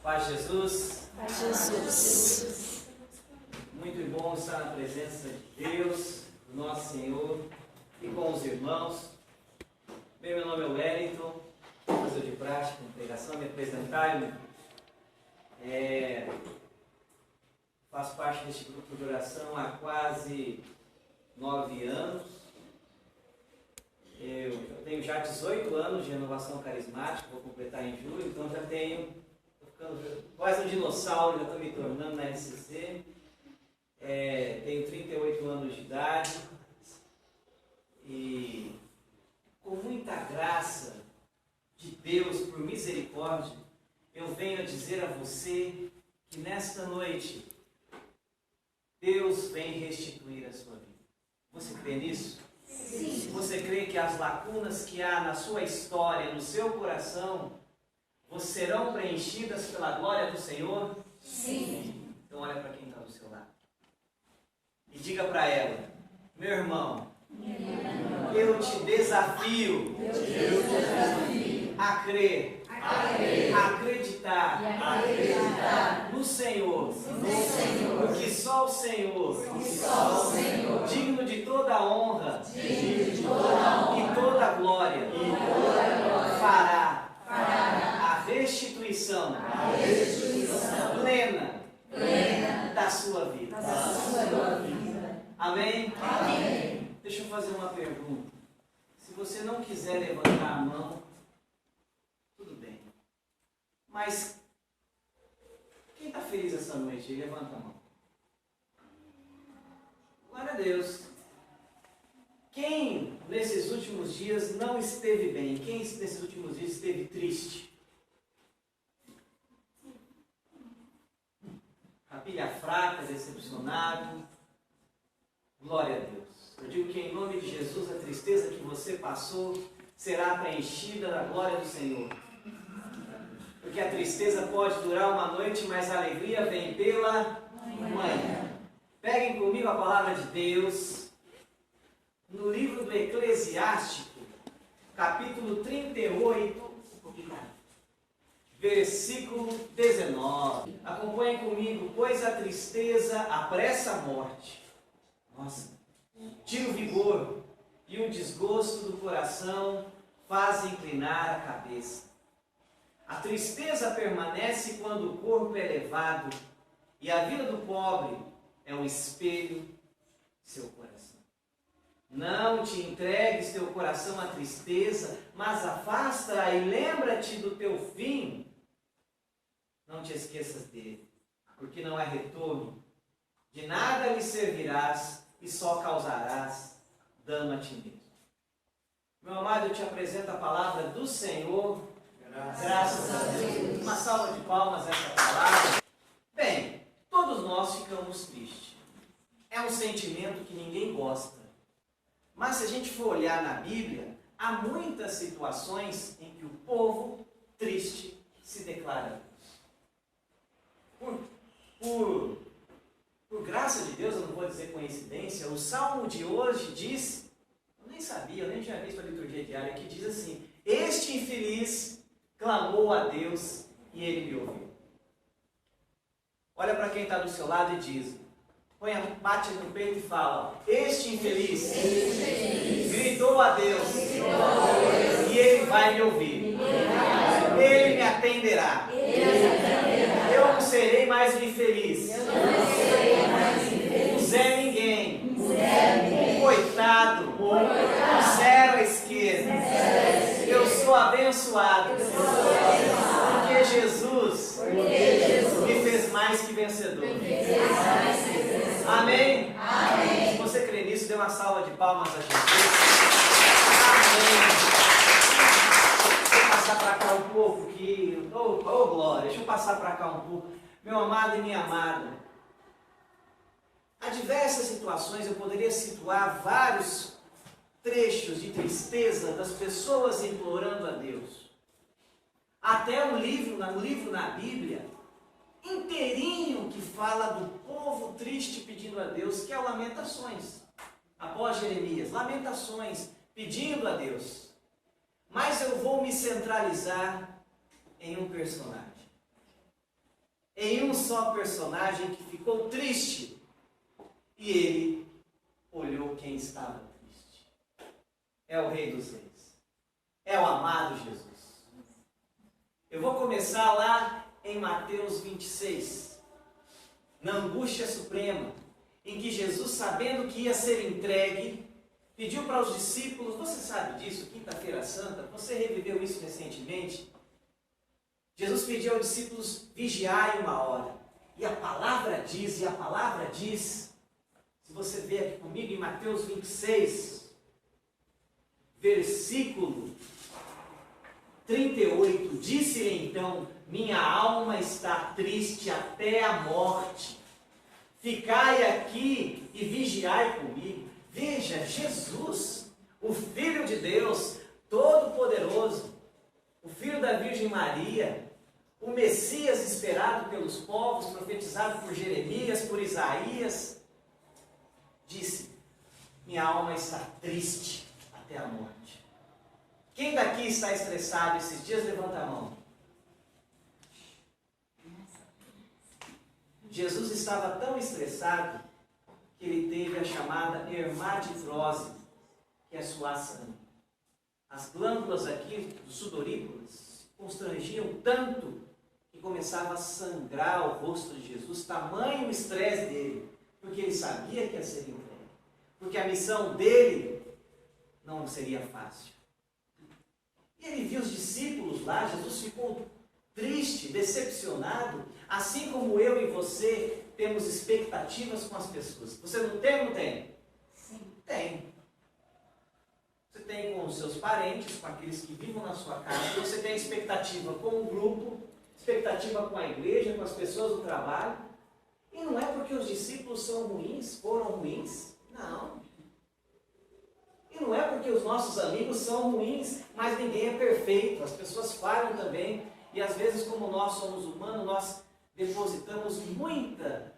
Paz de Jesus. Paz de Jesus. Muito bom estar na presença de Deus, do nosso Senhor e com os irmãos. Bem, meu nome é Wellington, professor de prática em pregação, me apresentar. Faço parte deste grupo de oração há quase 9 anos. Eu tenho já 18 anos de renovação carismática, vou completar em julho, então já estou ficando quase um dinossauro, já estou me tornando na SCC. Tenho 38 anos de idade e com muita graça de Deus, por misericórdia, eu venho a dizer a você que nesta noite Deus vem restituir a sua vida. Você crê nisso? Sim. Você crê que as lacunas que há na sua história, no seu coração, serão preenchidas pela glória do Senhor? Sim. Então olha para quem está do seu lado e diga para ela: meu irmão, eu te desafio a crer, acreditar no Senhor, porque só o Senhor, digno de toda a honra e toda a glória, fará a restituição plena da sua vida. Amém? Deixa eu fazer uma pergunta. Se você não quiser levantar a mão, tudo bem. Mas quem está feliz essa noite? Levanta a mão. Glória a Deus. Quem nesses últimos dias não esteve bem? Quem nesses últimos dias esteve triste? A pilha fraca, decepcionado. Glória a Deus. Eu digo que em nome de Jesus a tristeza que você passou será preenchida da glória do Senhor. Porque a tristeza pode durar uma noite, mas a alegria vem pela manhã. Peguem comigo a palavra de Deus no livro do Eclesiástico, capítulo 38, versículo 19. Acompanhem comigo: pois a tristeza apressa a morte. Nossa, tira o vigor, e o desgosto do coração faz inclinar a cabeça. A tristeza permanece quando o corpo é levado, e a vida do pobre é um espelho de seu coração. Não te entregues teu coração à tristeza, mas afasta-a e lembra-te do teu fim. Não te esqueças dele, porque não há retorno. De nada lhe servirás e só causarás dano a ti mesmo. Meu amado, eu te apresento a palavra do Senhor. Graças a Deus. Uma salva de palmas a essa palavra. Bem, todos nós ficamos tristes. É um sentimento que ninguém gosta. Mas se a gente for olhar na Bíblia, há muitas situações em que o povo triste se declara a Deus. Por graça de Deus, eu não vou dizer coincidência, o Salmo de hoje diz, eu nem sabia, eu nem tinha visto a liturgia diária, que diz assim: este infeliz clamou a Deus e ele me ouviu. Olha para quem está do seu lado e diz, bate no peito e fala: este infeliz gritou a Deus e ele vai me ouvir. Ele me atenderá. Eu não serei mais um infeliz. Um Zé Ninguém. Um coitado. Um zero à esquerda. Eu sou abençoado. Porque Jesus me fez mais que vencedor. Amém? Amém. Se você crê nisso, dê uma salva de palmas a Jesus. Amém. Deixa eu passar para cá um pouco aqui. Glória. Deixa eu passar para cá um pouco. Meu amado e minha amada, há diversas situações, eu poderia situar vários trechos de tristeza das pessoas implorando a Deus. Até um livro na Bíblia inteirinho que fala do povo triste pedindo a Deus, que é o Lamentações. Após Jeremias, Lamentações, pedindo a Deus. Mas eu vou me centralizar em um personagem. em um só personagem que ficou triste. E ele olhou quem estava triste. É o Rei dos Reis. É o amado Jesus. Eu vou começar lá em Mateus 26. Na angústia suprema, em que Jesus, sabendo que ia ser entregue, pediu para os discípulos, você sabe disso, Quinta-feira Santa, você reviveu isso recentemente. Jesus pediu aos discípulos vigiarem uma hora. E a palavra diz, se você ver aqui comigo em Mateus 26, versículo 38, disse-lhe então, minha alma está triste até a morte. Ficai aqui e vigiai comigo. Veja, Jesus, o Filho de Deus, Todo-Poderoso, o Filho da Virgem Maria, o Messias esperado pelos povos, profetizado por Jeremias, por Isaías, disse, minha alma está triste até a morte. Quem daqui está estressado esses dias, levanta a mão. Jesus estava tão estressado que ele teve a chamada hermatidrose, que é suar sangue. As glândulas aqui, dos sudoríparos, constrangiam tanto que começava a sangrar o rosto de Jesus, tamanho o estresse dele, porque ele sabia que ia ser entregue, porque a missão dele não seria fácil. E ele viu os discípulos lá, Jesus ficou triste, decepcionado, assim como eu e você temos expectativas com as pessoas. Você não tem ou não tem? Sim. Tem. Você tem com os seus parentes, com aqueles que vivem na sua casa, você tem expectativa com o grupo, expectativa com a igreja, com as pessoas do trabalho. E não é porque os discípulos são ruins, foram ruins. Não. E não é porque os nossos amigos são ruins, mas ninguém é perfeito. As pessoas falham também. E às vezes, como nós somos humanos, nós depositamos muita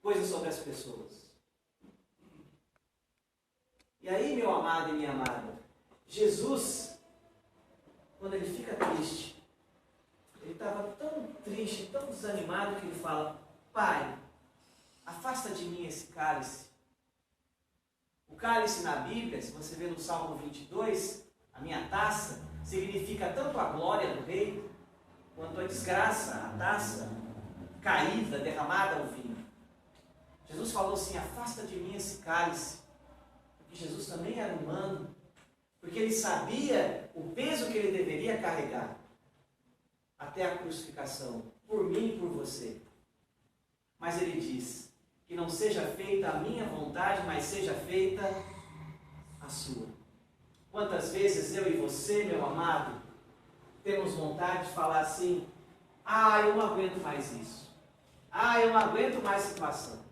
coisa sobre as pessoas. E aí, meu amado e minha amada, Jesus, quando ele fica triste, ele estava tão triste, tão desanimado, que ele fala, Pai, afasta de mim esse cálice. O cálice na Bíblia, se você vê no Salmo 22, a minha taça, significa tanto a glória do rei, quanto a desgraça, a taça caída, derramada ao vinho. Jesus falou assim, afasta de mim esse cálice, porque Jesus também era humano, porque ele sabia o peso que ele deveria carregar até a crucificação, por mim e por você. Mas ele diz, que não seja feita a minha vontade, mas seja feita a sua. Quantas vezes eu e você, meu amado, temos vontade de falar assim, eu não aguento mais isso. Eu não aguento mais situação.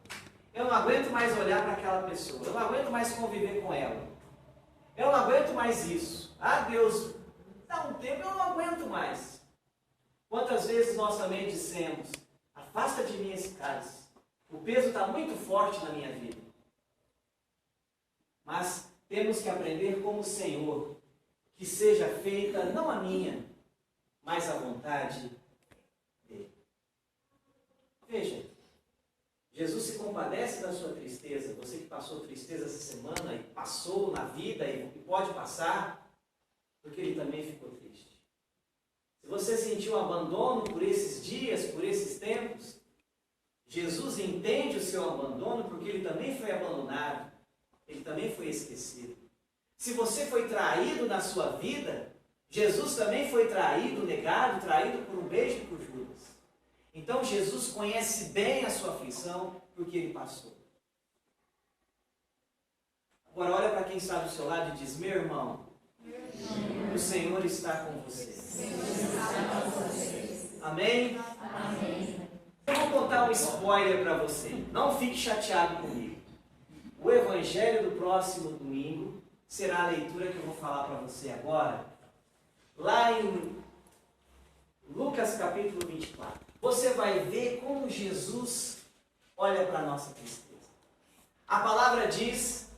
Eu não aguento mais olhar para aquela pessoa. Eu não aguento mais conviver com ela. Eu não aguento mais isso. Deus, dá um tempo, eu não aguento mais. Quantas vezes nós também dissemos, afasta de mim esse cálice. O peso está muito forte na minha vida. Mas temos que aprender como o Senhor, que seja feita não a minha, mas a vontade dele. Veja, Jesus se compadece da sua tristeza. Você que passou tristeza essa semana e passou na vida e pode passar, porque ele também ficou triste. Se você sentiu abandono por esses dias, por esses tempos, Jesus entende o seu abandono porque ele também foi abandonado, ele também foi esquecido. Se você foi traído na sua vida, Jesus também foi traído, negado, traído por um beijo e por Judas. Então Jesus conhece bem a sua aflição porque ele passou. Agora olha para quem está do seu lado e diz, meu irmão, o Senhor está com você. Amém? Amém. Eu vou contar um spoiler para você. Não fique chateado comigo. O evangelho do próximo domingo será a leitura que eu vou falar para você agora. Lá em Lucas capítulo 24. Você vai ver como Jesus olha para a nossa tristeza. A palavra diz,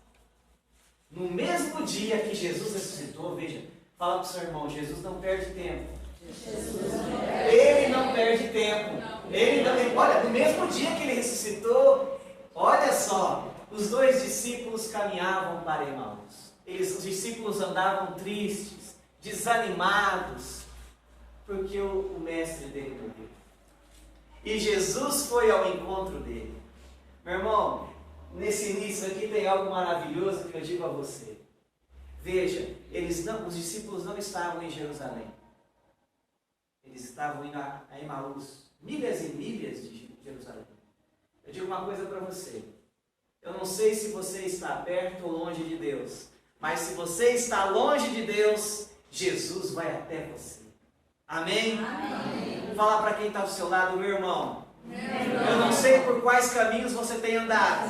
no mesmo dia que Jesus ressuscitou, veja, fala para o seu irmão, Jesus não perde tempo. Ele não perde tempo. Ele também, olha, no mesmo dia que ele ressuscitou, olha só, os dois discípulos caminhavam para Emaús. Os discípulos andavam tristes, desanimados, porque o mestre dele morreu. E Jesus foi ao encontro dele. Meu irmão, nesse início aqui tem algo maravilhoso que eu digo a você. Veja, os discípulos não estavam em Jerusalém. Eles estavam indo a Emaús, milhas e milhas de Jerusalém. Eu digo uma coisa para você. Eu não sei se você está perto ou longe de Deus, mas se você está longe de Deus, Jesus vai até você. Amém? Amém. Fala para quem está do seu lado, meu irmão. Eu não sei por quais caminhos você tem andado.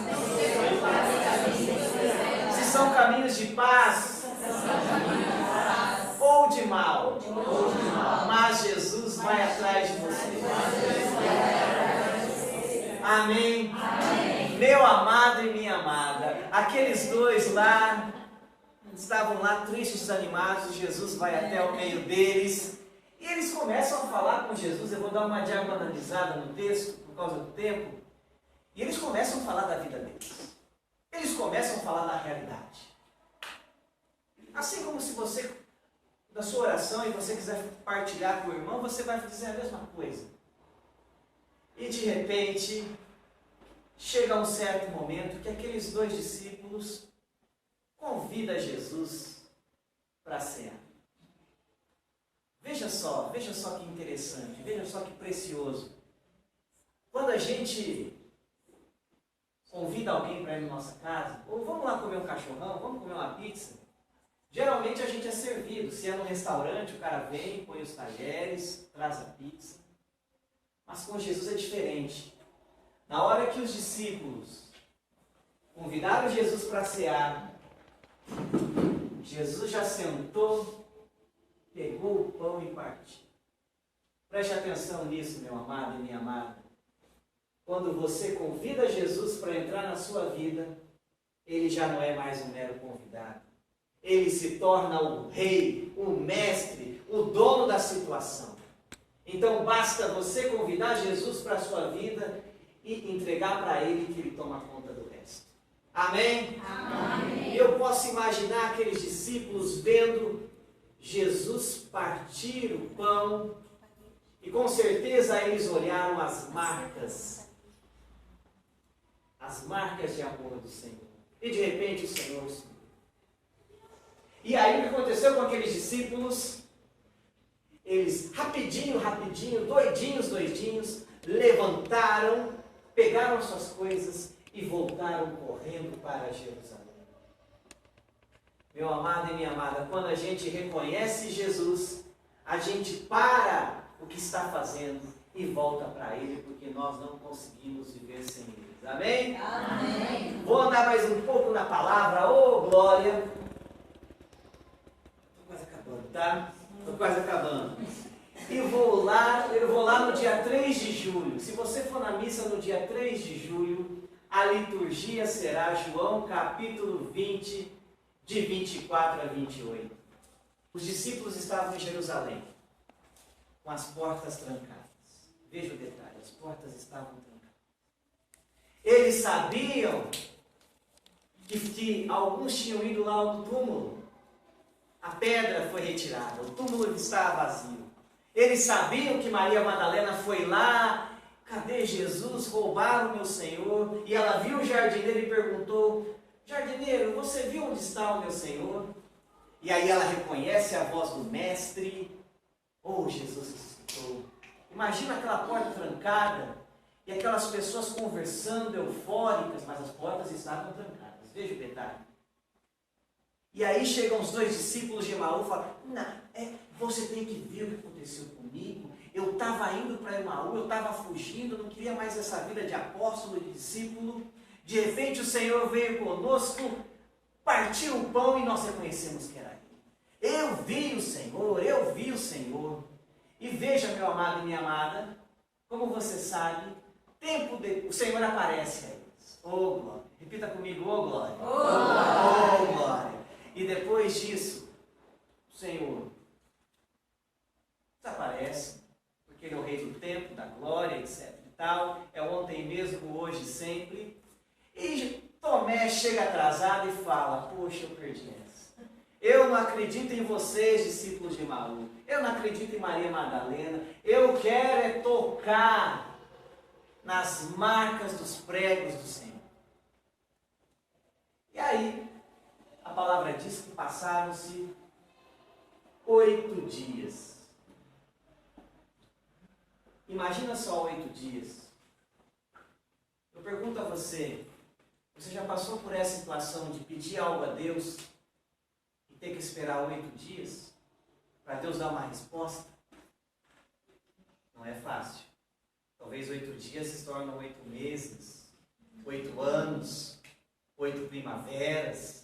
Se são caminhos de paz ou de mal. Mas Jesus vai atrás de você. Amém? Meu amado e minha amada, aqueles dois lá estavam lá tristes, desanimados. Jesus vai até o meio deles. E eles começam a falar com Jesus. Eu vou dar uma diagonalizada no texto, por causa do tempo. E eles começam a falar da vida deles. Eles começam a falar da realidade. Assim como se você, da sua oração, e você quiser partilhar com o irmão, você vai dizer a mesma coisa. E de repente, chega um certo momento que aqueles dois discípulos convidam Jesus para cear. Veja só que interessante, veja só que precioso. Quando a gente convida alguém para ir na nossa casa, ou vamos lá comer um cachorrão, vamos comer uma pizza, geralmente a gente é servido. Se é no restaurante, o cara vem, põe os talheres, traz a pizza. Mas com Jesus é diferente. Na hora que os discípulos convidaram Jesus para cear, Jesus já sentou, pegou o pão e partiu. Preste atenção nisso, meu amado e minha amada. Quando você convida Jesus para entrar na sua vida, ele já não é mais um mero convidado. Ele se torna o rei, o mestre, o dono da situação. Então basta você convidar Jesus para a sua vida e entregar para ele que ele toma conta do resto. Amém? Amém. Eu posso imaginar aqueles discípulos vendo Jesus partir o pão, e com certeza eles olharam as marcas de amor do Senhor. E de repente o Senhor sumiu. E aí o que aconteceu com aqueles discípulos? Eles rapidinho, doidinhos, levantaram, pegaram suas coisas e voltaram correndo para Jerusalém. Meu amado e minha amada, quando a gente reconhece Jesus, a gente para o que está fazendo e volta para Ele, porque nós não conseguimos viver sem Ele. Amém? Amém. Vou andar mais um pouco na palavra, glória. Estou quase acabando, tá? Estou quase acabando. E eu vou lá no dia 3 de julho. Se você for na missa no dia 3 de julho, a liturgia será João capítulo 20, de 24 a 28. Os discípulos estavam em Jerusalém, com as portas trancadas. Veja o detalhe, as portas estavam trancadas. Eles sabiam que alguns tinham ido lá ao túmulo. A pedra foi retirada, o túmulo estava vazio. Eles sabiam que Maria Madalena foi lá. Cadê Jesus? Roubaram o meu Senhor. E ela viu o jardineiro e perguntou: jardineiro, você viu onde está o meu Senhor? E aí ela reconhece a voz do mestre. Jesus ressuscitou. Imagina aquela porta trancada e aquelas pessoas conversando, eufóricas, mas as portas estavam trancadas. Veja o detalhe. E aí chegam os dois discípulos de Emaús e falam: você tem que ver o que aconteceu comigo. Eu estava indo para Emaús, eu estava fugindo, não queria mais essa vida de apóstolo e de discípulo. De repente o Senhor veio conosco, partiu o pão e nós reconhecemos que era Ele. Eu vi o Senhor. E veja, meu amado e minha amada, como você sabe, o Senhor aparece a eles. Glória. Repita comigo, glória. Glória. E depois disso, o Senhor desaparece, porque Ele é o rei do tempo. tempo, da glória, etc e tal. É ontem mesmo, hoje, sempre. E Tomé chega atrasado e fala: poxa, eu perdi essa. Eu não acredito em vocês, discípulos de Emaús. Eu não acredito em Maria Madalena. Eu quero é tocar nas marcas dos pregos do Senhor. E aí, a palavra diz que passaram-se 8 dias. Imagina só 8 dias. Eu pergunto a você, você já passou por essa situação de pedir algo a Deus e ter que esperar 8 dias para Deus dar uma resposta? Não é fácil. Talvez 8 dias se tornam 8 meses, 8 anos, 8 primaveras.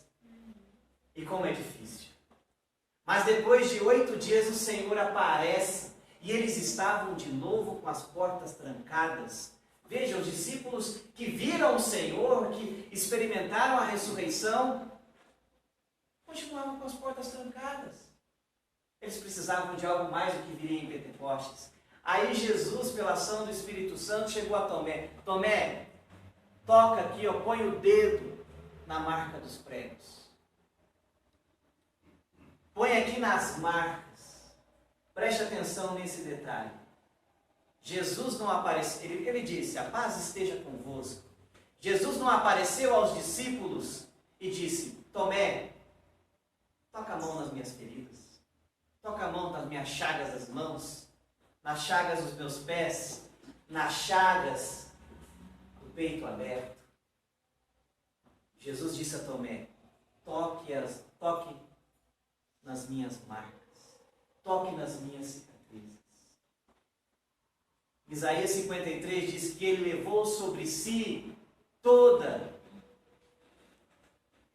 E como é difícil. Mas depois de 8 dias o Senhor aparece e eles estavam de novo com as portas trancadas. Veja, os discípulos que viram o Senhor, que experimentaram a ressurreição, continuavam com as portas trancadas. Eles precisavam de algo mais do que viria em Pentecostes. Aí Jesus, pela ação do Espírito Santo, chegou a Tomé. Tomé, toca aqui, ó, põe o dedo na marca dos pregos. Põe aqui nas marcas. Preste atenção nesse detalhe. Jesus não apareceu, ele disse: a paz esteja convosco. Jesus não apareceu aos discípulos e disse: Tomé, toca a mão nas minhas feridas. Toca a mão nas minhas chagas das mãos, nas chagas dos meus pés, nas chagas do peito aberto. Jesus disse a Tomé: toque nas minhas marcas, toque nas minhas cicatrizes. Isaías 53 diz que ele levou sobre si todo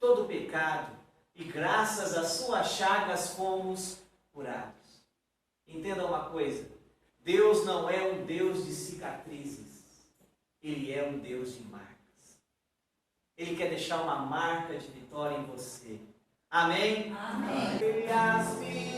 o pecado e graças às suas chagas fomos curados. Entenda uma coisa, Deus não é um Deus de cicatrizes, Ele é um Deus de marcas. Ele quer deixar uma marca de vitória em você. Amém? Amém. E assim